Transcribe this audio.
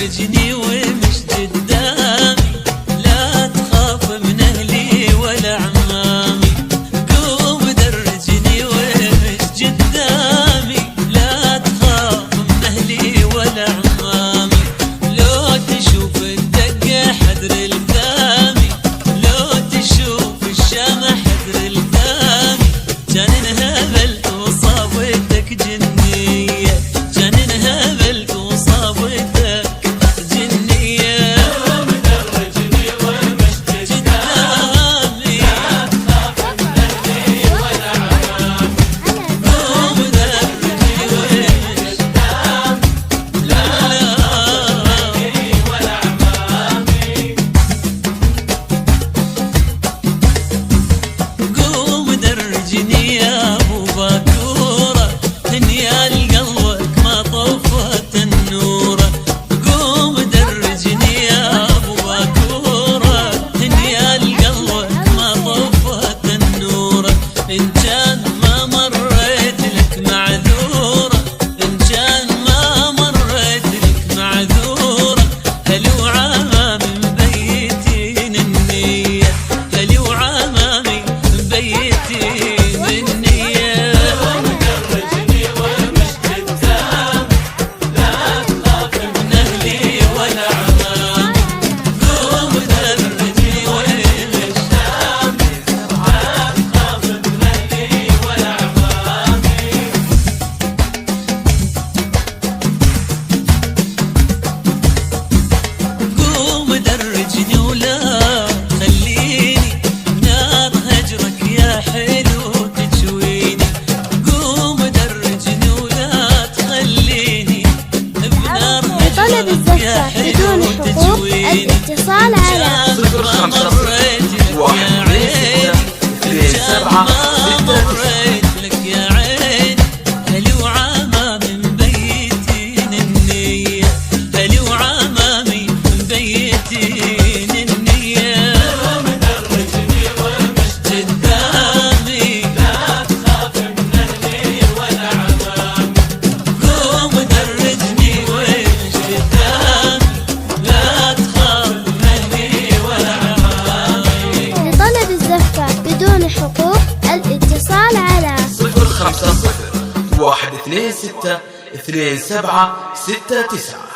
درجني ومش قدامي، لا تخاف من أهلي ولا عمامي. قوم درجني ومش قدامي، لا تخاف من أهلي ولا عمامي. لو تشوف الدقة حذر الثامي، لو تشوف الشمع حذر الثامي. كان انهبل وصابتك جنية، كان انهبل وصابتك جنية. قوم درجني ومش قدامي، لا تخاف من أهلي ولا عمامي. قوم درجني ومش قدامي، لا تخاف من أهلي ولا عمامي. قوم درجني يا ابو باكوره، هنيال قلبك ما طفت النوره. قوم درجني يا ابو باكوره، هنيال قلبك ما طفت النوره. ان كان ما مريت لك معذوره، ان كان ما مريت لك معذوره. هلي وعمامي مبيتين النيه، هلي وعمامي مبيتين النيه. قوم درجني ومش قدامي، لا تخاف من أهلي ولا عمامي. قوم درجني ومش قدامي، لا تخاف من أهلي ولا عمامي. قوم درجني ولا خليني بنار هجرك يا حلو تجويني. قوم درجني ولا تخليني بنار لطلب هجرك يا الزفة حلو بدون حقوق تجويني. الاتصال على 05 مريت لك يا عيني، هلي وعمامي مبيتين النية، هلي وعمامي مبيتين النية. قوم درجني ومش قدامي، لا تخاف من أهلي ولا عمامي. قوم درجني ومش قدامي، لا تخاف من أهلي ولا عمامي. لطلب الزفة بدون حقوق الاتصال على 050 126 2769.